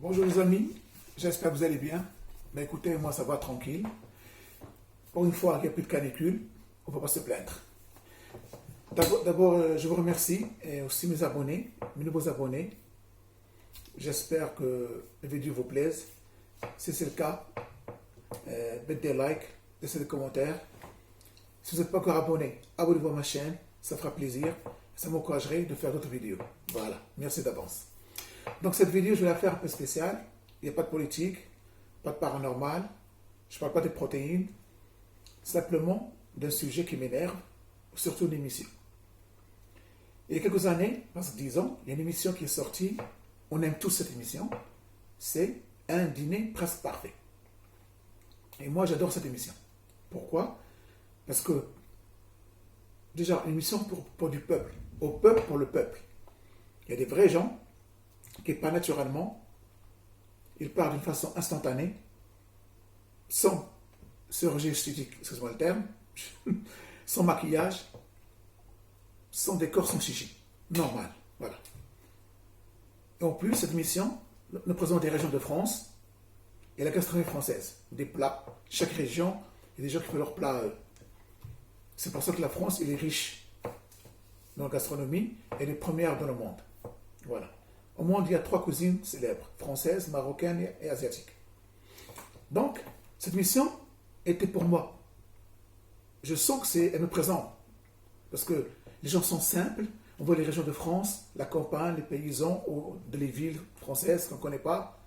Bonjour les amis, j'espère que vous allez bien. Mais écoutez, moi ça va tranquille. Pour une fois qu'il n'y a plus de canicule, on ne va pas se plaindre. D'abord, je vous remercie et aussi mes abonnés, mes nouveaux abonnés. J'espère que la vidéo vous plaise. Si c'est le cas, mettez des likes, laissez des commentaires. Si vous n'êtes pas encore abonné, abonnez-vous à ma chaîne, ça fera plaisir. Ça m'encouragerait de faire d'autres vidéos. Voilà, merci d'avance. Donc cette vidéo, je vais la faire un peu spéciale. Il n'y a pas de politique, pas de paranormal. Je ne parle pas des protéines. Simplement d'un sujet qui m'énerve, surtout une émission. Il y a quelques années, parce que 10 ans, il y a une émission qui est sortie. On aime tous cette émission. C'est Un dîner presque parfait. Et moi, j'adore cette émission. Pourquoi? Parce que, déjà, une émission pour du peuple. Au peuple, pour le peuple. Il y a des vrais gens qui parlent naturellement. Ils parlent d'une façon instantanée, sans chirurgie esthétique, excusez-moi le terme, sans maquillage, sans décor, sans chichi. Normal, voilà. Et en plus, cette émission nous présente des régions de France et la gastronomie française. Des plats. Chaque région, il y a des gens qui font leurs plats. C'est pour ça que la France, elle est riche dans la gastronomie. Elle est première dans le monde. Voilà. Au monde, il y a 3 cuisines célèbres, françaises, marocaines et asiatiques. Donc, cette mission était pour moi. Je sens qu'elle me présente. Parce que les gens sont simples. On voit les régions de France, la campagne, les paysans, ou les villes françaises qu'on ne connaît pas.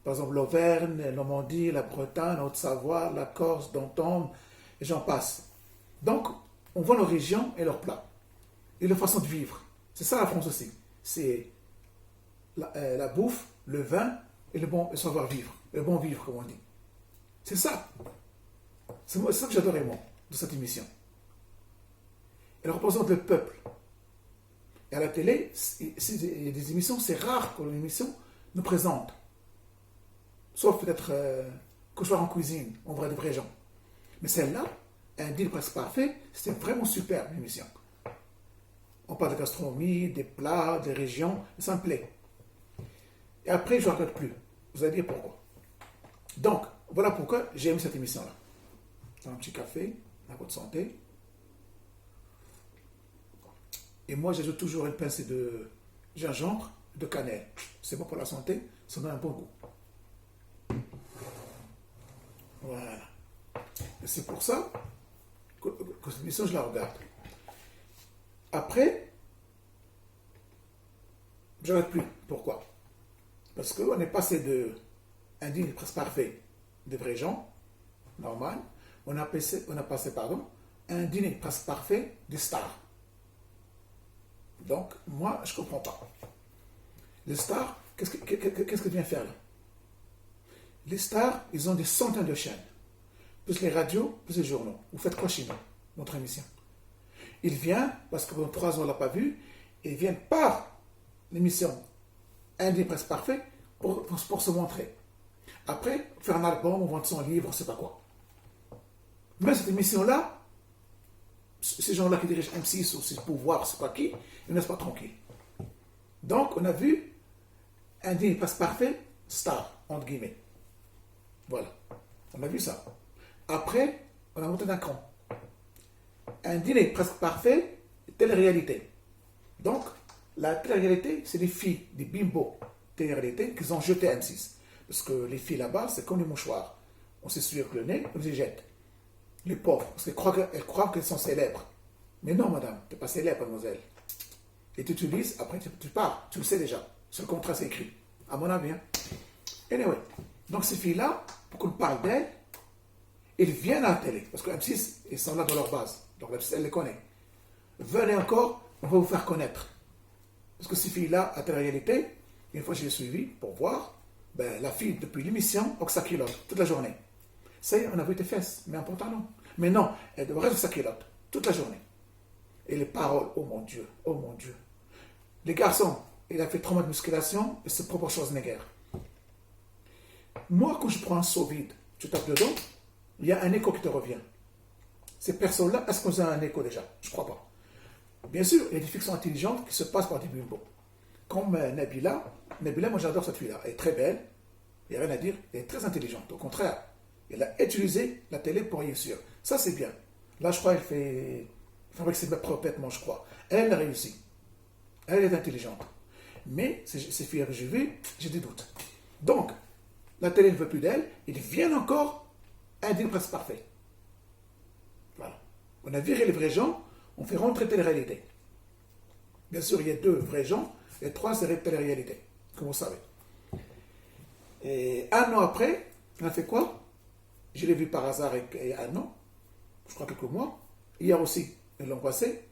Par exemple, l'Auvergne, la Normandie, la Bretagne, la Haute-Savoie, la Corse, Danton, et j'en passe. Donc, on voit nos régions et leurs plats. Et leur façon de vivre. C'est ça la France aussi. C'est la bouffe, le vin et le savoir-vivre. Le bon vivre, comme on dit. C'est ça. C'est ça que j'adorais, moi, de cette émission. Elle représente le peuple. Et à la télé, il y a des émissions, c'est rare qu'une émission nous présente. Sauf peut-être Cauchemar en cuisine, on voit des vrais gens. Mais celle-là, Un dîner presque parfait, c'était vraiment super, l'émission. On parle de gastronomie, des plats, des régions, ça me plaît. Et après, je ne regarde plus. Vous allez dire pourquoi. Donc, voilà pourquoi j'aime cette émission-là. Un petit café, à votre santé. Et moi, j'ajoute toujours une pincée de gingembre, de cannelle. C'est bon pour la santé, ça donne un bon goût. Voilà. Et c'est pour ça que cette émission, je la regarde. Après, je ne regarde plus. Pourquoi? Parce qu'on est passé de un dîner presque parfait de vrais gens, normal, on a passé un dîner presque parfait des stars. Donc, moi, je ne comprends pas. Les stars, qu'est-ce que vient faire là? Les stars, ils ont des centaines de chaînes. Plus les radios, plus les journaux. Vous faites quoi chez nous, notre émission? Ils viennent, parce que pendant 3 ans, on ne l'a pas vu, ils viennent par l'émission Un dîner presque parfait pour se montrer. Après, faire un album, on vend son livre, on ne sait pas quoi. Mais cette émission-là, ces gens-là qui dirigent M6 ou ces pouvoirs, je ne sais pas qui, ils ne laissent pas tranquille. Donc, on a vu Un dîner presque parfait, star, entre guillemets. Voilà. On a vu ça. Après, on a monté d'un cran. Un dîner presque parfait, télé-réalité. Donc, la télé-réalité, c'est des filles, des bimbos télé-réalité qu'ils ont jeté à M6. Parce que les filles là-bas, c'est comme des mouchoirs. On s'essuie avec le nez, on les jette. Les pauvres, parce qu'elles croient qu'elles sont célèbres. Mais non, madame, tu n'es pas célèbre, mademoiselle. Et tu utilises, après tu pars, tu le sais déjà. Sur le contrat, c'est écrit. À mon avis. Hein. Anyway, donc ces filles-là, pour qu'on parle d'elles, ils viennent à la télé. Parce que M6, ils sont là dans leur base. Donc M6, elle les connaît. Venez encore, on va vous faire connaître. Parce que ces filles-là, à la réalité, une fois que je l'ai suivi pour voir, ben, la fille, depuis l'émission, a que sa culotte, toute la journée. Ça y est, on a vu tes fesses, mais un pantalon. Mais non, elle devrait rester sa culotte, toute la journée. Et les paroles, oh mon Dieu, oh mon Dieu. Les garçons, il a fait 3 mois de musculation, et c'est propre Schwarzenegger. Moi, quand je prends un seau vide, tu tapes dedans, il y a un écho qui te revient. Ces personnes-là, est-ce qu'on a un écho déjà? Je ne crois pas. Bien sûr, il y a des fictions intelligentes qui se passent par des bimbos. comme Nabila. Nabila, moi j'adore cette fille-là. Elle est très belle, il n'y a rien à dire, elle est très intelligente. Au contraire, elle a utilisé la télé pour réussir. Ça, c'est bien. Là, je crois qu'elle fabrique ses propres vêtements, je crois. Elle a réussi. Elle est intelligente. Mais ces filles que j'ai vues, j'ai des doutes. Donc, la télé ne veut plus d'elle, ils viennent encore un deal presque parfait. Voilà. On a viré les vrais gens, on fait rentrer télé-réalité. Bien sûr, il y a 2 vrais gens, et 3, c'est télé-réalité, comme vous savez. Et 1 an après, on a fait quoi? Je l'ai vu par hasard il y a 1 an, je crois quelques mois. Hier aussi, l'an passé,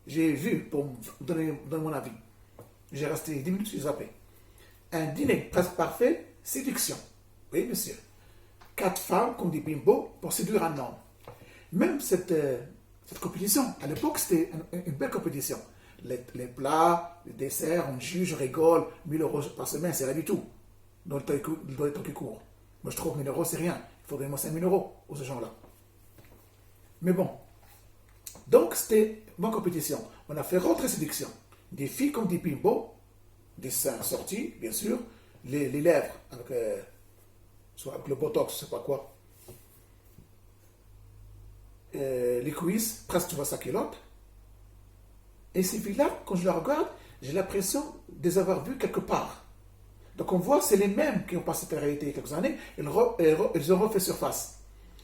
j'ai vu, pour donner mon avis, j'ai resté 10 minutes, j'ai zappé. Un dîner presque parfait, séduction. Oui, monsieur. 4 femmes comme des bimbos pour séduire un homme. Même cette compétition, à l'époque, c'était une belle compétition. Les plats, les desserts, on juge, on rigole. 1 000 € par semaine, c'est rien du tout. Dans le temps qui court. Moi, je trouve 1 000 € c'est rien. Il faudrait moi 5 000 € aux gens-là. Mais bon. Donc, c'était une bonne compétition. On a fait rentrer séduction. Des filles comme des bimbos, des seins sortis, bien sûr, les lèvres soit avec le botox, je ne sais pas quoi. Les cuisses, presque tu vois sa culotte. Et ces filles-là, quand je les regarde, j'ai l'impression de les avoir vues quelque part. Donc on voit, c'est les mêmes qui ont passé cette réalité il y a quelques années, ils ont refait surface.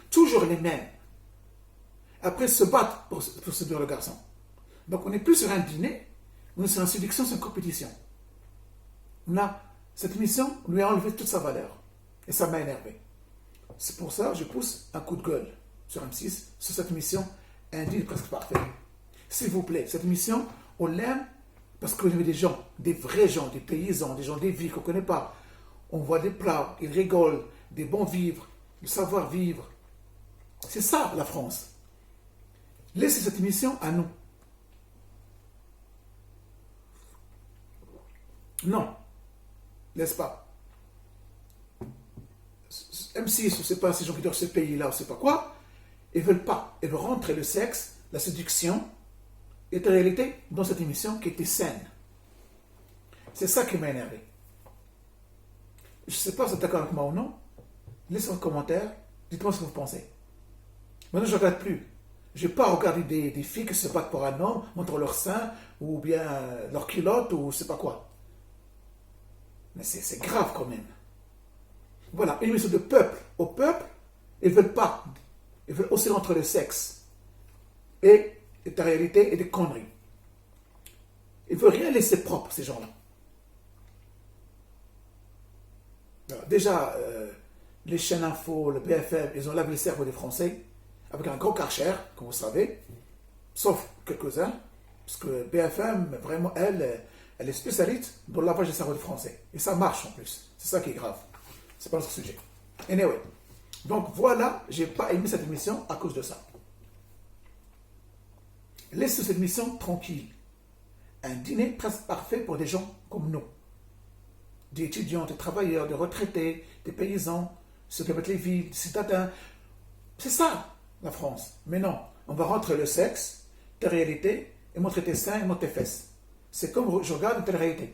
Toujours les mêmes. Après, ils se battent pour séduire le garçon. Donc on n'est plus sur un dîner, on est sur une séduction, sur une compétition. Cette émission lui a enlevé toute sa valeur. Et ça m'a énervé. C'est pour ça que je pousse un coup de gueule sur M6, sur cette émission, un deal presque parfait. S'il vous plaît, cette émission, on l'aime parce que vous avez des gens, des vrais gens, des paysans, des gens des villes qu'on ne connaît pas. On voit des plats, ils rigolent, des bons vivres, le savoir-vivre. C'est ça, la France. Laissez cette émission à nous. Non. Laisse pas. M6, je ne sais pas si j'en dans ce pays-là, je ne sais pas quoi, ils ne veulent pas. Ils veulent rentrer le sexe, la séduction, et la réalité dans cette émission qui était saine. C'est ça qui m'a énervé. Je ne sais pas si vous êtes d'accord avec moi ou non. Laissez un commentaire, dites-moi ce que vous pensez. Maintenant, je ne regarde plus. Je n'ai pas regardé des filles qui se battent pour un homme, montrent leur sein, ou bien leur culotte, ou je ne sais pas quoi. Mais c'est grave quand même. Voilà, une émission de peuple au peuple, ils ne veulent pas. Ils veulent aussi entre le sexe et la réalité et des conneries. Ils ne veulent rien laisser propre, ces gens-là. Déjà, les chaînes info, le BFM, ils ont lavé le cerveau des Français avec un gros karcher, comme vous savez, sauf quelques-uns, parce que BFM, vraiment, elle est spécialiste dans le lavage des cerveaux des Français. Et ça marche en plus. C'est ça qui est grave. C'est pas notre sujet. Anyway. Donc voilà, j'ai pas aimé cette émission à cause de ça. Laissez cette émission tranquille. Un dîner presque parfait pour des gens comme nous. Des étudiants, des travailleurs, des retraités, des paysans, ceux qui habitent les villes, des citadins. C'est ça, la France. Mais non, on va rentrer le sexe, tes réalités, et montrer tes seins et montrer tes fesses. C'est comme je regarde une telle réalité.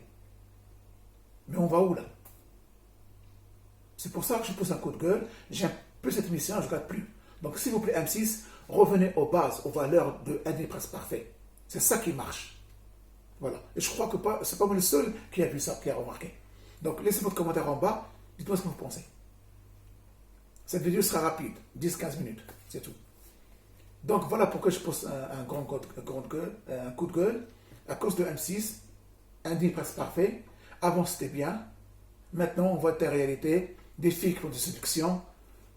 Mais on va où là? C'est pour ça que je pose un coup de gueule. J'aime plus cette émission, je ne regarde plus. Donc s'il vous plaît, M6, revenez aux bases, aux valeurs de un dîner presque parfait. C'est ça qui marche. Voilà. Et je crois que ce n'est pas moi le seul qui a vu ça, qui a remarqué. Donc laissez votre commentaire en bas, dites-moi ce que vous pensez. Cette vidéo sera rapide, 10-15 minutes, c'est tout. Donc voilà pourquoi je pose un coup de gueule, à cause de M6, un dîner presque parfait. Avant c'était bien, maintenant on voit des réalités, des filles qui font des séductions,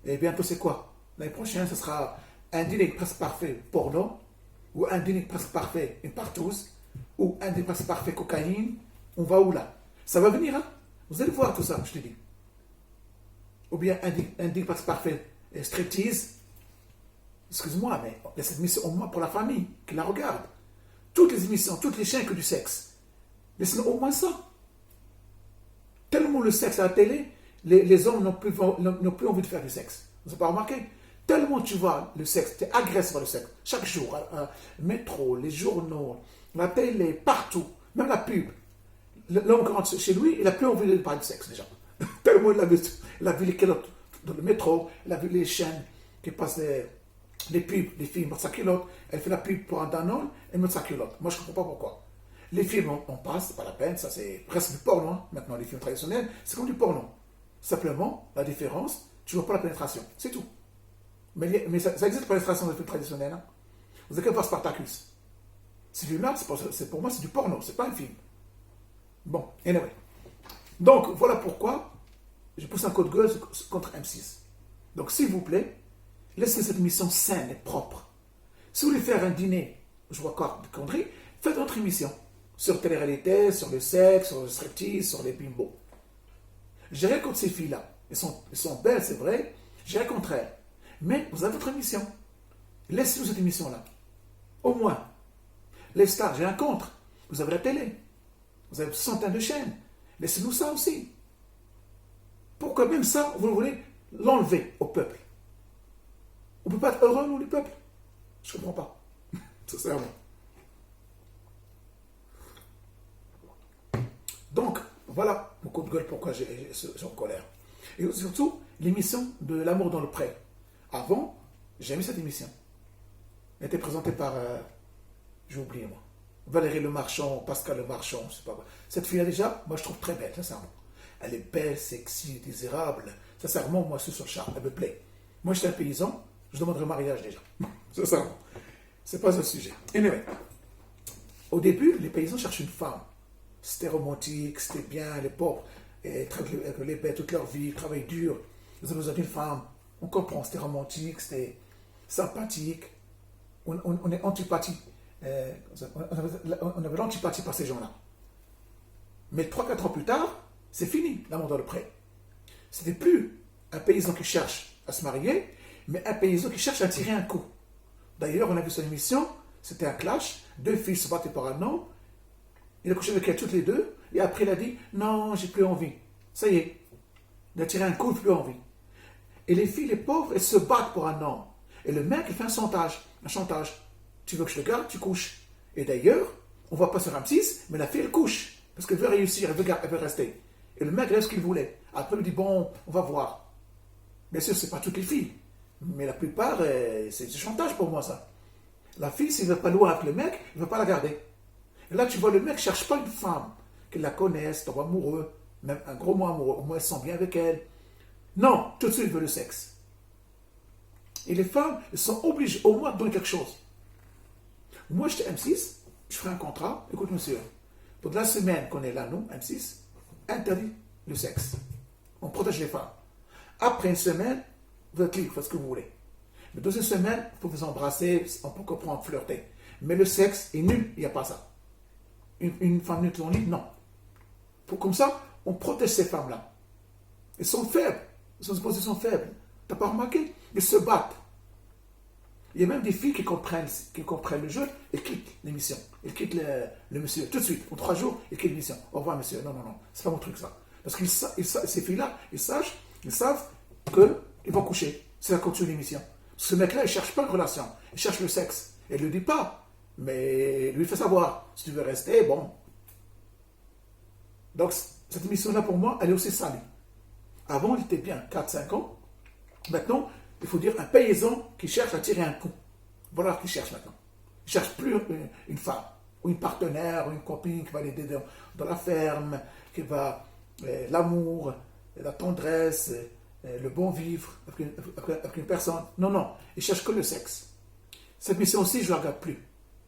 et bientôt c'est quoi? L'année prochaine ce sera un dîner presque parfait porno, ou un dîner presque parfait une partouze, ou un dîner presque parfait cocaïne. On va où là? Ça va venir, hein? Vous allez voir tout ça, je te dis. Ou bien un dîner presque parfait striptease. Excuse-moi, mais cette émission au moins pour la famille qui la regarde. Toutes les émissions, toutes les chaînes que du sexe. Laissez-nous au moins ça. Tellement le sexe à la télé, les hommes n'ont plus envie de faire du sexe. Vous n'avez pas remarqué? Tellement tu vois le sexe, tu es agressé par le sexe. Chaque jour, le métro, les journaux, la télé, partout, même la pub. l'homme rentre chez lui, il n'a plus envie de parler de sexe déjà. Tellement il a vu les culottes dans le métro, il a vu les chaînes qui passent les pubs, les filles mettent sa culotte, elle fait la pub pour un Danone, elle met sa culotte. Moi je ne comprends pas pourquoi. Les films, on passe, c'est pas la peine, ça c'est presque du porno. Hein. Maintenant, les films traditionnels, c'est comme du porno. Simplement, la différence, tu ne vois pas la pénétration, c'est tout. Mais ça existe la pénétration des films traditionnels. Hein. Vous avez qu'à voir Spartacus. Ce film-là, pour moi, c'est du porno, c'est pas un film. Bon, anyway. Donc, voilà pourquoi je pousse un code gueule contre M6. Donc, s'il vous plaît, laissez cette émission saine et propre. Si vous voulez faire un dîner, je vois quoi, de conneries, faites votre émission. Sur télé-réalité, sur le sexe, sur le striptease, sur les bimbos. J'ai rien contre ces filles-là. Elles sont belles, c'est vrai. J'ai rien contre elles. Mais vous avez votre émission. Laissez-nous cette émission-là. Au moins. Les stars, j'ai rien contre. Vous avez la télé. Vous avez centaines de chaînes. Laissez-nous ça aussi. Pourquoi même ça, vous voulez l'enlever au peuple? On ne peut pas être heureux, nous, les peuples? Je ne comprends pas. Sincèrement. Donc, voilà mon coup de gueule pourquoi j'ai en colère. Et surtout, l'émission de L'amour dans le pré. Avant, j'ai aimé cette émission. Elle était présentée par, j'ai oublié moi, Valérie Le Marchand, Pascal Le Marchand, je sais pas quoi. Cette fille-là déjà, moi je trouve très belle, sincèrement. Elle est belle, sexy, désirable. Sincèrement, moi, c'est sur le charme, elle me plaît. Moi, j'étais un paysan, je demanderais mariage déjà. Sincèrement. C'est pas un sujet. Anyway, au début, les paysans cherchent une femme. C'était romantique, c'était bien, les pauvres, travaillaient avec les bêtes toute leur vie, travaillent dur. Ils ont besoin d'une femme. On comprend, c'était romantique, c'était sympathique. On est antipathie. On avait l'antipathie par ces gens-là. Mais 3-4 ans plus tard, c'est fini, l'amour dans le pré. C'était plus un paysan qui cherche à se marier, mais un paysan qui cherche à tirer un coup. D'ailleurs, on a vu son émission, c'était un clash, 2 filles se battaient par un homme, il a couché avec elles toutes les deux, et après il a dit, non, j'ai plus envie. Ça y est, il a tiré un coup, il n'a plus envie. Et les filles, les pauvres, elles se battent pour un homme. Et le mec, il fait un chantage. Tu veux que je te garde, tu couches. Et d'ailleurs, on ne voit pas sur M6, mais la fille, elle couche. Parce qu'elle veut réussir, elle veut rester. Et le mec, il a ce qu'il voulait. Après, il dit, bon, on va voir. Bien sûr, ce n'est pas toutes les filles. Mais la plupart, c'est du chantage pour moi, ça. La fille, s'il ne veut pas louer avec le mec, il ne veut pas la garder. Et là, tu vois, le mec ne cherche pas une femme, qu'il la connaisse, tombe amoureux, même un gros mot amoureux, au moins elle se sent bien avec elle. Non, tout de suite, il veut le sexe. Et les femmes, elles sont obligées au moins de donner quelque chose. Moi, j'étais M6, je ferai un contrat. Écoute, monsieur, pour la semaine qu'on est là, nous, M6, interdit le sexe. On protège les femmes. Après une semaine, vous êtes libre, faites ce que vous voulez. Mais deuxième semaine, il faut vous embrasser, on peut comprendre, flirter. Mais le sexe est nul, il n'y a pas ça. Une femme nue dans le lit, non. Comme ça, on protège ces femmes-là. Elles sont faibles. Elles sont en position faible. Tu n'as pas remarqué? Elles se battent. Il y a même des filles qui comprennent le jeu et quittent l'émission. Elles quittent le monsieur. Tout de suite, en 3 jours, elles quittent l'émission. Au revoir, monsieur. Non, non, non. C'est pas mon truc, ça. Parce que ces filles-là, ils savent qu'ils vont coucher. C'est la continue l'émission. Ce mec-là, il ne cherche pas une relation. Il cherche le sexe. Et il ne le dit pas. Mais lui, il fait savoir. Si tu veux rester, bon. Donc, cette émission-là, pour moi, elle est aussi salie. Avant, elle était bien, 4-5 ans. Maintenant, il faut dire un paysan qui cherche à tirer un coup. Voilà ce qu'il cherche maintenant. Il ne cherche plus une femme, ou une partenaire, ou une copine qui va l'aider dans la ferme, qui va l'amour, la tendresse, le bon vivre avec une personne. Non, non, il cherche que le sexe. Cette mission aussi, je ne la regarde plus.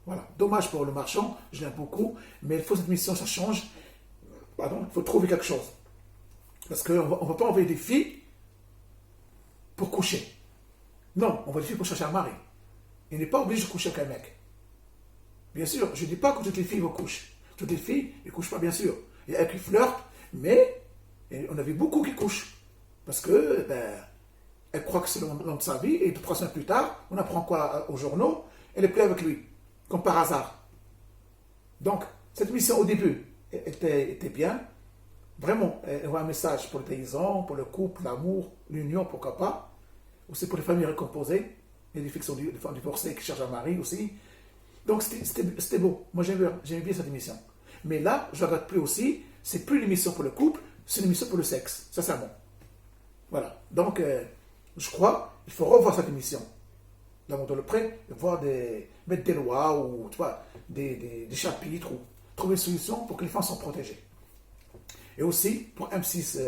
Voilà. Dommage pour le marchand, je l'aime beaucoup, mais il faut cette mission, ça change. Pardon, il faut trouver quelque chose. Parce qu'on ne va pas envoyer des filles pour coucher. Non, on va des filles pour chercher un mari. Il n'est pas obligé de coucher avec un mec. Bien sûr, je ne dis pas que toutes les filles vont coucher. Toutes les filles ne couchent pas, bien sûr. Il y a qui flirtent, mais on a vu beaucoup qui couchent. Parce que, elle croit que c'est l'homme de sa vie, et 3 semaines plus tard, on apprend quoi aux journaux, elle est plus avec lui, comme par hasard. Donc, cette mission au début était bien. Vraiment, elle voit un message pour les paysans, pour le couple, l'amour, l'union, pourquoi pas. Aussi pour les familles recomposées. Il y a des filles qui sont des femmes divorcées qui cherchent un mari aussi. Donc c'était beau. Moi j'aimais bien cette émission. Mais là, je ne regarde plus aussi c'est plus une émission pour le couple, c'est une émission pour le sexe, sincèrement. Voilà. Donc, je crois qu'il faut revoir cette émission. L'amour dans le pré, mettre des lois ou tu vois, des chapitres ou trouver une solution pour que les femmes soient protégées. Et aussi, pour M6,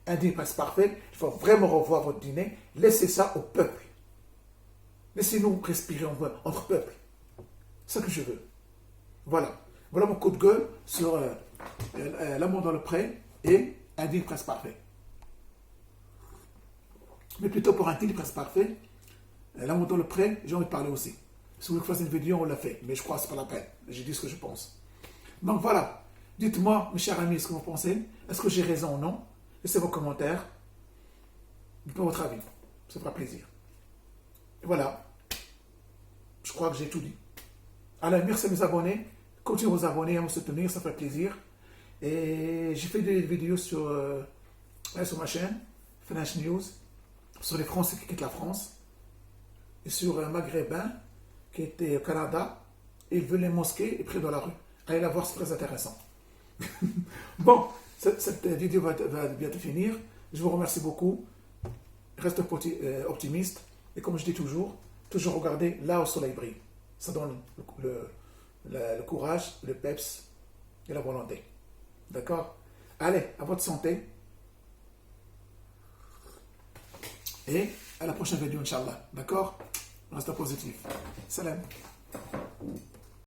un dîner presque parfait, il faut vraiment revoir votre dîner. Laissez ça au peuple. Laissez-nous respirer entre peuples. C'est ce que je veux. Voilà. Voilà mon coup de gueule sur l'amour dans le pré et un dîner presque parfait. Mais plutôt pour un dîner presque parfait, l'amour dans le pré, j'ai envie de parler aussi. Si vous voulez que je fasse une vidéo, on l'a fait. Mais je crois que ce n'est pas la peine. J'ai dit ce que je pense. Donc voilà. Dites-moi, mes chers amis, ce que vous pensez. Est-ce que j'ai raison ou non? Laissez vos commentaires. Dites-moi votre avis. Ça fera plaisir. Et voilà. Je crois que j'ai tout dit. Alors, merci à mes abonnés. Continuez à vous abonner, à me soutenir. Ça fait plaisir. Et j'ai fait des vidéos sur ma chaîne, French News, sur les Français qui quittent la France. Et sur un Maghrébin qui était au Canada. Et il veut les mosquées et près de la rue. Allez la voir, c'est très intéressant. Bon, cette vidéo va bientôt finir. Je vous remercie beaucoup. Reste optimiste. Et comme je dis toujours regarder là où le soleil brille. Ça donne le courage, le peps et la volonté. D'accord? Allez, à votre santé. Et à la prochaine vidéo, Inch'Allah. D'accord? Reste positif. Salam.